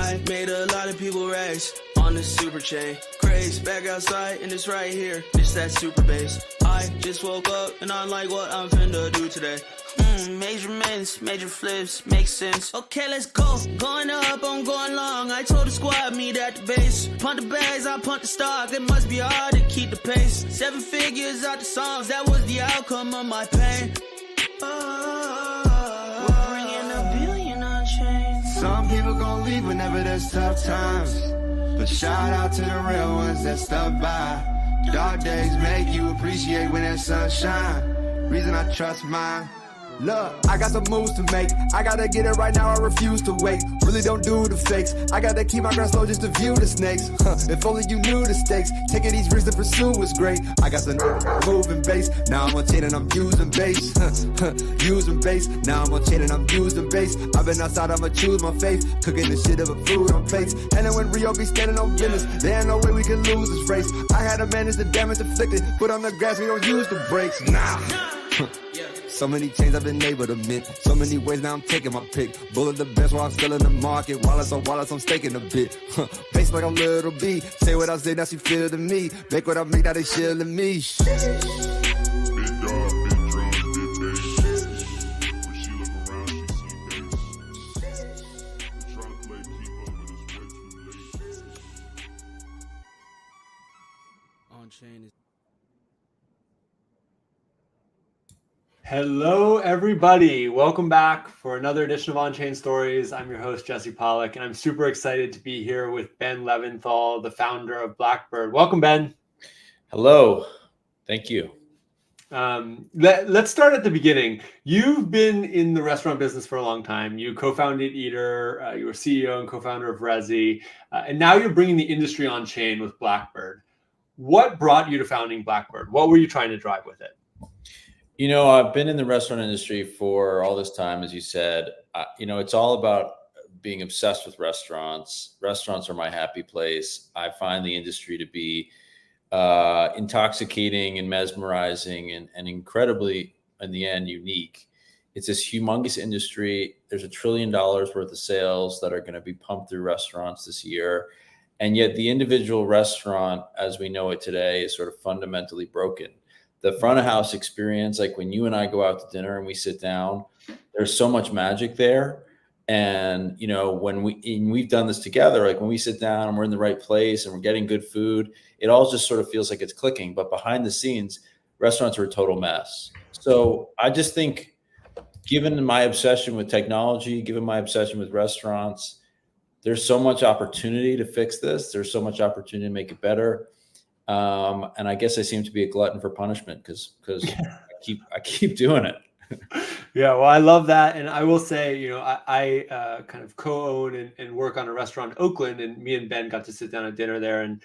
I made a lot of people race on this super chain. Craze, back outside and it's right here. It's that super bass. I just woke up and I'm like, what I'm finna do today? Measurements, major flips, makes sense. Okay, let's go. Going up, I'm going long. I told the squad, meet at the base. Punt the bags, I punt the stock. It must be hard to keep the pace. 7 figures out the songs, that was the outcome of my pain. We're bringing $1 billion on chain. Some people gon' leave whenever there's tough times, but shout out to the real ones that stuck by. Dark days make you appreciate when there's sunshine. Reason I trust mine. Look, I got some moves to make. I gotta get it right now, I refuse to wait. Really don't do the fakes. I gotta keep my grass low just to view the snakes. If only you knew the stakes. Taking these risks to pursue was great. I got some moving bass. Now I'm on chain and I'm using bass. Using bass. Now I'm on chain and I'm using bass. I've been outside, I'ma choose my faith. Cooking the shit of a food on plates. And then when Rio be standing on business, there ain't no way we can lose this race. I had to manage the damage inflicted. Put on the grass, we don't use the brakes. Nah. So many chains I've been able to mint. So many ways now I'm taking my pick. Bullet the best while I'm still in the market. Wallets on wallets, I'm staking a bit. Face like I'm little B. Say what I say, now she feel to me. Make what I make, now they shielding me. Big dog, big drums, big bass. When she look around, she see bass. Try to play keep up, but it's way too late. Onchain is. Hello, everybody. Welcome back for another edition of Onchain Stories. I'm your host, Jesse Pollack, and I'm super excited to be here with Ben Leventhal, the founder of Blackbird. Welcome, Ben. Hello. Thank you. Let's start at the beginning. You've been in the restaurant business for a long time. You co-founded Eater. You were CEO and co-founder of Resi. And now you're bringing the industry on chain with Blackbird. What brought you to founding Blackbird? What were you trying to drive with it? You know, I've been in the restaurant industry for all this time, as you said. It's all about being obsessed with restaurants. Restaurants are my happy place. I find the industry to be intoxicating and mesmerizing and incredibly, in the end, unique. It's this humongous industry. There's $1 trillion worth of sales that are going to be pumped through restaurants this year. And yet the individual restaurant, as we know it today, is sort of fundamentally broken. The front of house experience, like when you and I go out to dinner and we sit down, there's so much magic there. And, when we've done this together, like when we sit down and we're in the right place and we're getting good food, it all just sort of feels like it's clicking. But behind the scenes, restaurants are a total mess. So I just think, given my obsession with technology, given my obsession with restaurants, there's so much opportunity to fix this. There's so much opportunity to make it better. And I guess I seem to be a glutton for punishment because I keep doing it. Yeah, well, I love that. And I will say, I kind of co-own and work on a restaurant in Oakland, and me and Ben got to sit down at dinner there. And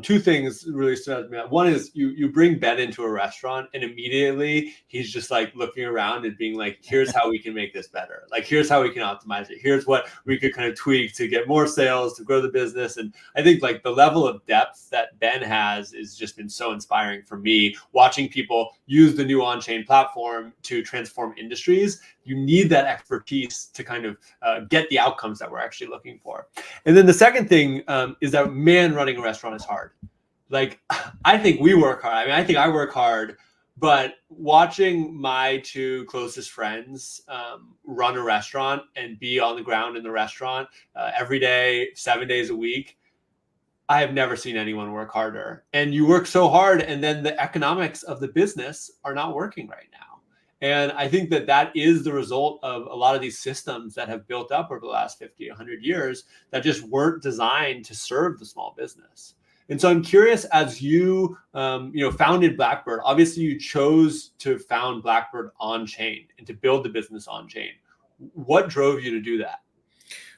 two things really stood out to me. One is you bring Ben into a restaurant and immediately he's just like looking around and being like, here's how we can make this better. Like, here's how we can optimize it. Here's what we could kind of tweak to get more sales, to grow the business. And I think like the level of depth that Ben has is just been so inspiring for me, watching people use the new on-chain platform to transform industries. You need that expertise to kind of get the outcomes that we're actually looking for. And then the second thing is that, man, running a restaurant is hard. Like, I think we work hard. I mean, I think I work hard, but watching my two closest friends run a restaurant and be on the ground in the restaurant every day, 7 days a week, I have never seen anyone work harder. And you work so hard, and then the economics of the business are not working right now. And I think that is the result of a lot of these systems that have built up over the last 50, 100 years that just weren't designed to serve the small business. And so I'm curious, as you founded Blackbird, obviously you chose to found Blackbird on chain and to build the business on chain. What drove you to do that?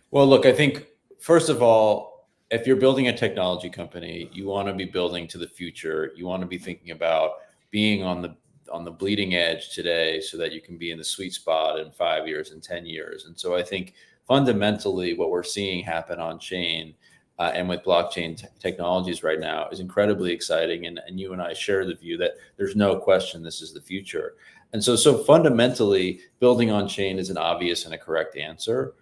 Well, look, I think, first of all, if you're building a technology company, you want to be building to the future. You want to be thinking about being on the bleeding edge today so that you can be in the sweet spot in 5 years and 10 years. And so I think fundamentally what we're seeing happen on chain and with blockchain technologies right now is incredibly exciting. And you and I share the view that there's no question this is the future. And so fundamentally building on chain is an obvious and a correct answer.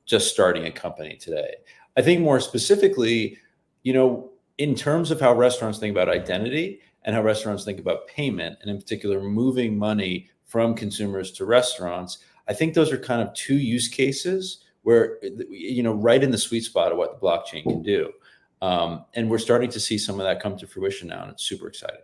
just starting a company today. I think more specifically, in terms of how restaurants think about identity and how restaurants think about payment, and in particular, moving money from consumers to restaurants, I think those are kind of two use cases where, right in the sweet spot of what the blockchain can do. And we're starting to see some of that come to fruition now, and it's super exciting.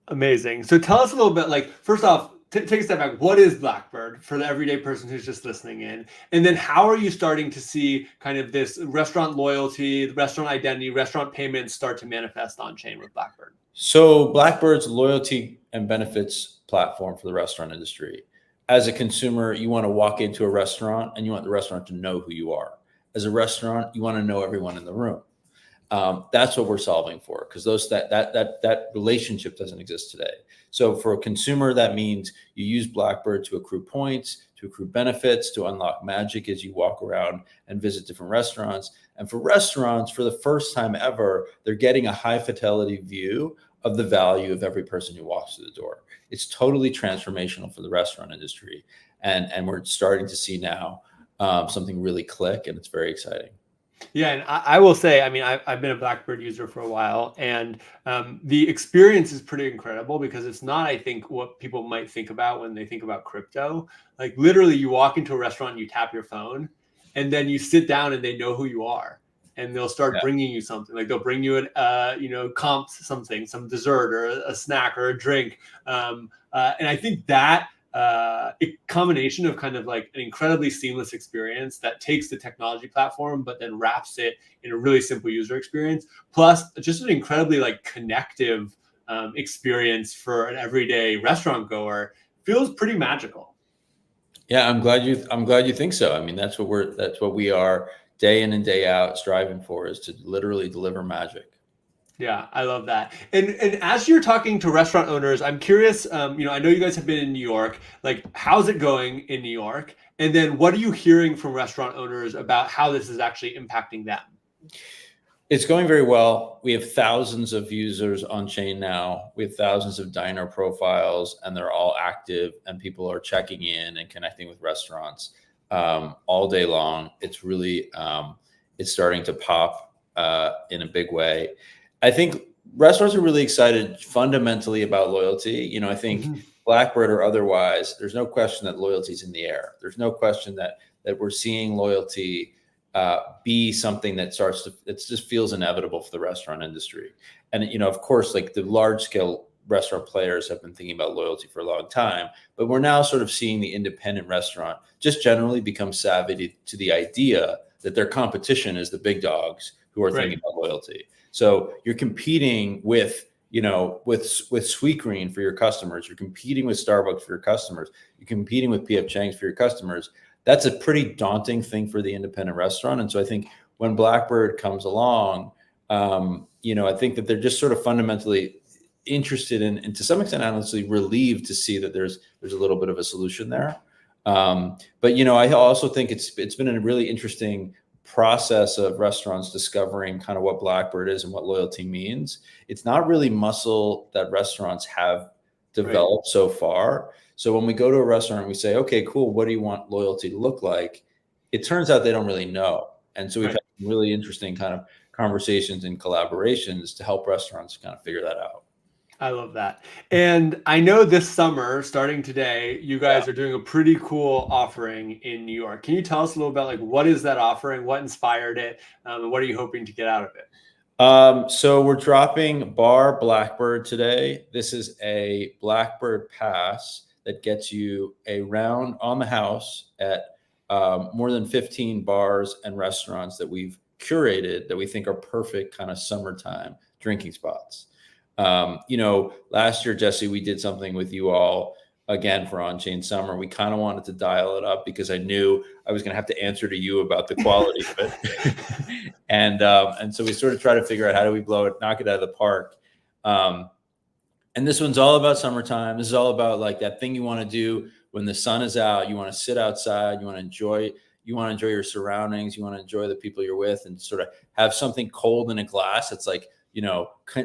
Amazing. So tell us a little bit, like, first off, take a step back. What is Blackbird for the everyday person who's just listening in? And then how are you starting to see kind of this restaurant loyalty, restaurant identity, restaurant payments start to manifest on chain with Blackbird? So Blackbird's loyalty and benefits platform for the restaurant industry. As a consumer, you want to walk into a restaurant and you want the restaurant to know who you are. As a restaurant, you want to know everyone in the room. That's what we're solving for, because that relationship doesn't exist today. So for a consumer, that means you use Blackbird to accrue points, to accrue benefits, to unlock magic as you walk around and visit different restaurants. And for restaurants, for the first time ever, they're getting a high fidelity view of the value of every person who walks through the door. It's totally transformational for the restaurant industry. And we're starting to see now something really click, and it's very exciting. Yeah, and I will say, I mean, I've been a Blackbird user for a while, and the experience is pretty incredible because it's not, I think, what people might think about when they think about crypto. Like literally, you walk into a restaurant, and you tap your phone, and then you sit down, and they know who you are, and they'll start bringing you something. Like they'll bring you comps, something, some dessert or a snack or a drink, and I think that. A combination of kind of like an incredibly seamless experience that takes the technology platform, but then wraps it in a really simple user experience, plus just an incredibly like connective experience for an everyday restaurant goer feels pretty magical. Yeah, I'm glad you think so. I mean, that's what we are day in and day out striving for, is to literally deliver magic. Yeah, I love that. And as you're talking to restaurant owners, I'm curious, I know you guys have been in New York, like how's it going in New York? And then what are you hearing from restaurant owners about how this is actually impacting them? It's going very well. We have thousands of users on chain now. We have thousands of diner profiles, and they're all active, and people are checking in and connecting with restaurants all day long. It's really, it's starting to pop in a big way. I think restaurants are really excited fundamentally about loyalty. I think Blackbird or otherwise, there's no question that loyalty is in the air. There's no question that we're seeing loyalty be something that just feels inevitable for the restaurant industry. And, of course, like the large scale restaurant players have been thinking about loyalty for a long time, but we're now sort of seeing the independent restaurant just generally become savvy to the idea that their competition is the big dogs who are thinking about loyalty. So you're competing with Sweetgreen for your customers. You're competing with Starbucks for your customers. You're competing with P.F. Chang's for your customers. That's a pretty daunting thing for the independent restaurant. And so I think when Blackbird comes along, I think that they're just sort of fundamentally interested in, and to some extent, honestly, relieved to see that there's a little bit of a solution there. But I also think it's been a really interesting process of restaurants discovering kind of what Blackbird is and what loyalty means. It's not really muscle that restaurants have developed so far. So when we go to a restaurant and we say, okay, cool, what do you want loyalty to look like? It turns out they don't really know. And so we've had some really interesting kind of conversations and collaborations to help restaurants kind of figure that out. I love that. And I know this summer, starting today, you guys are doing a pretty cool offering in New York. Can you tell us a little about like what is that offering? What inspired it? And what are you hoping to get out of it? So we're dropping Bar Blackbird today. This is a Blackbird pass that gets you a round on the house at more than 15 bars and restaurants that we've curated that we think are perfect kind of summertime drinking spots. Last year, Jesse, we did something with you all again for Onchain Summer. We kind of wanted to dial it up because I knew I was going to have to answer to you about the quality of it. And so we sort of try to figure out how do we knock it out of the park. And this one's all about summertime. This is all about like that thing you want to do when the sun is out. You want to sit outside. You want to enjoy your surroundings. You want to enjoy the people you're with and sort of have something cold in a glass. It's like,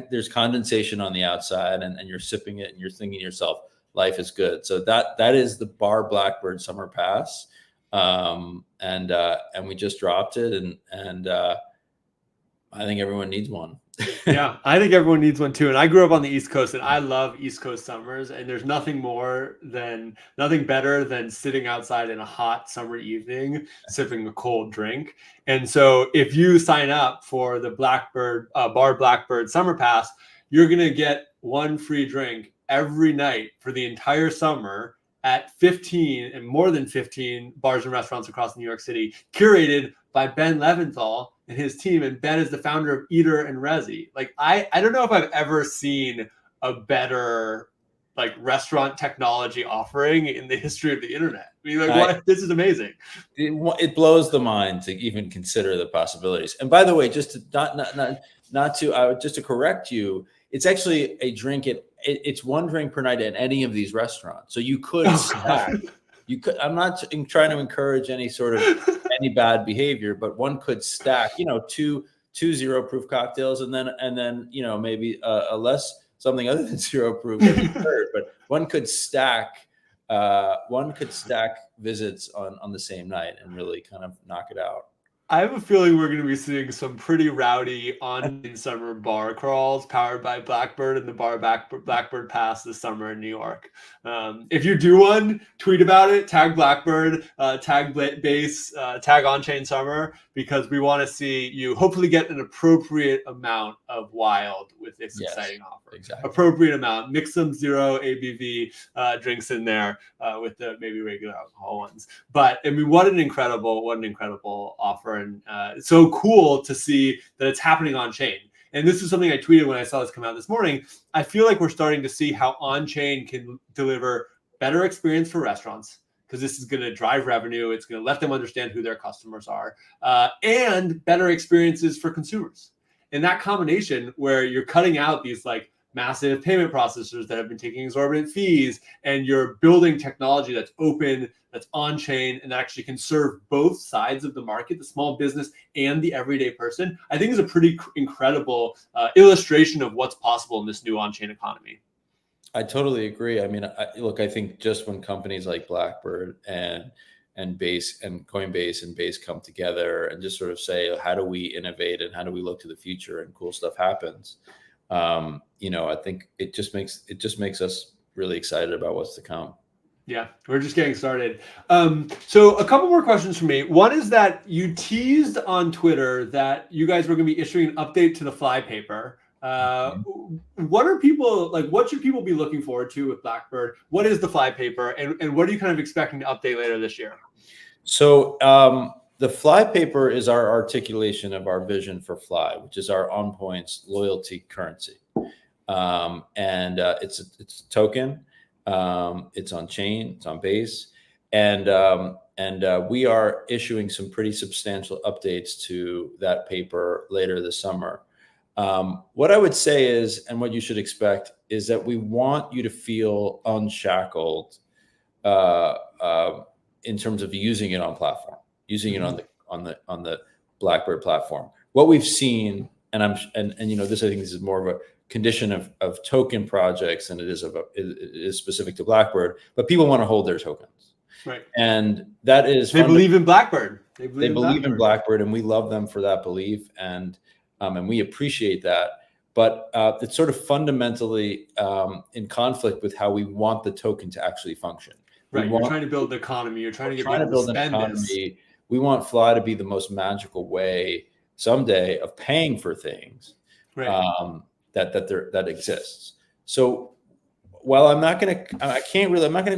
there's condensation on the outside and you're sipping it and you're thinking to yourself, life is good. So that is the Bar Blackbird Summer Pass. And we just dropped it, and I think everyone needs one. Yeah, I think everyone needs one too. And I grew up on the East Coast, and I love East Coast summers. And there's nothing better than sitting outside in a hot summer evening, sipping a cold drink. And so, if you sign up for the Blackbird Summer Pass, you're gonna get one free drink every night for the entire summer at 15 and more than 15 bars and restaurants across New York City, curated by Ben Leventhal and his team. And Ben is the founder of Eater and Resi. Like, I don't know if I've ever seen a better like restaurant technology offering in the history of the internet. I mean, like, what? This is amazing. It blows the mind to even consider the possibilities. And by the way, just to just to correct you, it's actually a drink. It's one drink per night at any of these restaurants. So you could stack. You could. I'm not trying to encourage any bad behavior, but one could stack, two 0 proof cocktails, and then maybe a less something other than 0 proof every third. But one could stack visits on the same night and really kind of knock it out. I have a feeling we're going to be seeing some pretty rowdy on summer bar crawls powered by Blackbird and the Blackbird Pass this summer in New York. If you do one, tweet about it, tag Blackbird, tag Base, tag Onchain Summer, because we want to see you hopefully get an appropriate amount of wild with this exciting offer. Exactly. Appropriate amount. Mix some 0 ABV drinks in there with the maybe regular alcohol ones. But I mean, what an incredible offer. And it's so cool to see that it's happening on chain. And this is something I tweeted when I saw this come out this morning. I feel like we're starting to see how on-chain can deliver better experience for restaurants, because this is going to drive revenue. It's going to let them understand who their customers are, and better experiences for consumers. And that combination where you're cutting out these like massive payment processors that have been taking exorbitant fees, and you're building technology that's open, that's on chain, and that actually can serve both sides of the market, the small business and the everyday person, I think is a pretty incredible illustration of what's possible in this new on-chain economy. I totally agree. I mean, I think just when companies like Blackbird and Base and Coinbase and Base come together and just sort of say, how do we innovate and how do we look to the future, and cool stuff happens. I think it just makes us really excited about what's to come. Yeah, we're just getting started. So a couple more questions from me. One is that you teased on Twitter that you guys were going to be issuing an update to the Fly paper. What should people be looking forward to with Blackbird? What is the Fly paper, and what are you kind of expecting to update later this year? So the Fly paper is our articulation of our vision for Fly, which is our on-points loyalty currency. It's a token. It's on chain, it's on Base, and we are issuing some pretty substantial updates to that paper later this summer. What I would say is, and what you should expect, is that we want you to feel unshackled in terms of using it on platform, using it on the Blackbird platform. What we've seen, and this, I think this is more of a condition of token projects than it is specific to Blackbird, but people want to hold their tokens. Right. And that is, they believe in Blackbird. They believe in Blackbird, and we love them for that belief. And we appreciate that. But it's sort of fundamentally in conflict with how we want the token to actually function. Right. You're trying to build an economy. You're trying to get people to build an economy. We want Fly to be the most magical way someday of paying for things. Right. That exists. So while I'm not going to go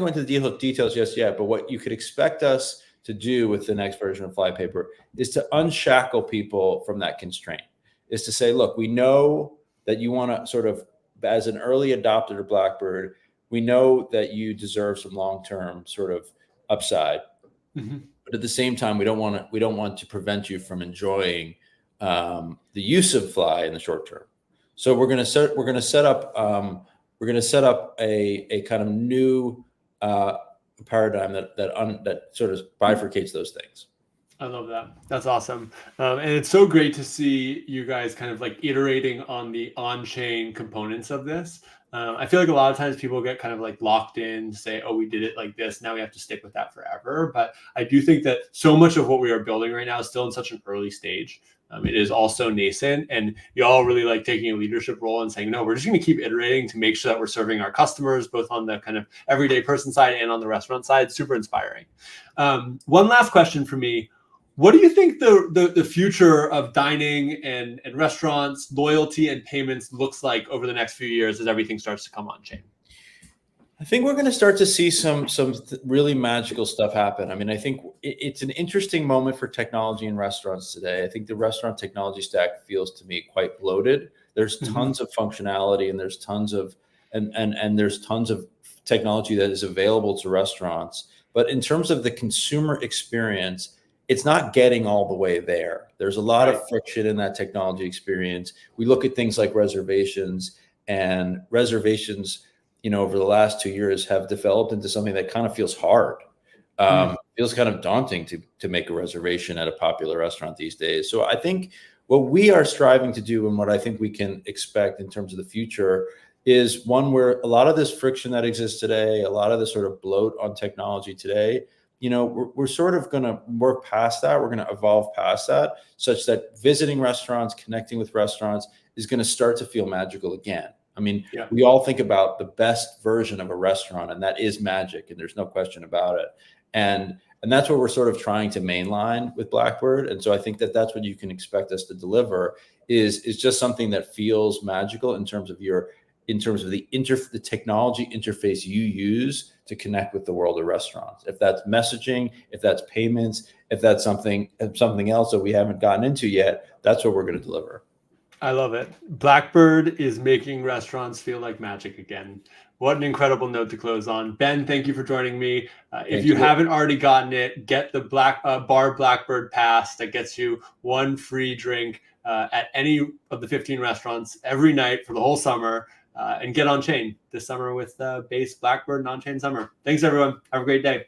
into the details just yet, but what you could expect us to do with the next version of Fly paper is to unshackle people from that constraint, is to say, look, we know that you want to sort of, as an early adopter to Blackbird, we know that you deserve some long-term sort of upside, but at the same time, we don't want to prevent you from enjoying the use of Fly in the short term. So we're going to set up a kind of new paradigm that sort of bifurcates those things. I love that. That's awesome. And it's so great to see you guys kind of like iterating on the on-chain components of this. I feel like a lot of times people get kind of like locked in to say, oh, we did it like this. Now we have to stick with that forever. But I do think that so much of what we are building right now is still in such an early stage. It is also nascent, and y'all really like taking a leadership role and saying, no, we're just going to keep iterating to make sure that we're serving our customers, both on the kind of everyday person side and on the restaurant side. Super inspiring. One last question for me. What do you think the future of dining and restaurants, loyalty and payments looks like over the next few years as everything starts to come on chain? I think we're going to start to see some really magical stuff happen. I mean, I think it's an interesting moment for technology in restaurants today. I think the restaurant technology stack feels to me quite bloated. There's tons of functionality, and there's tons of there's tons of technology that is available to restaurants. But in terms of the consumer experience, it's not getting all the way there. There's a lot of friction in that technology experience. We look at things like reservations, and reservations, over the last 2 years have developed into something that kind of feels hard. Feels kind of daunting to make a reservation at a popular restaurant these days. So I think what we are striving to do, and what I think we can expect in terms of the future, is one where a lot of this friction that exists today, a lot of this sort of bloat on technology today, we're sort of going to work past that. We're going to evolve past that, such that visiting restaurants, connecting with restaurants is going to start to feel magical again. I mean, we all think about the best version of a restaurant, and that is magic, and there's no question about it. And that's what we're sort of trying to mainline with Blackbird. And so I think that that's what you can expect us to deliver is just something that feels magical in terms of the technology interface you use to connect with the world of restaurants. If that's messaging, if that's payments, if that's something else that we haven't gotten into yet, that's what we're going to deliver. I love it. Blackbird is making restaurants feel like magic again. What an incredible note to close on. Ben, thank you for joining me. If you haven't already gotten it, get the Bar Blackbird Pass that gets you one free drink at any of the 15 restaurants every night for the whole summer. And get on chain this summer with Base Blackbird and On-Chain Summer. Thanks, everyone. Have a great day.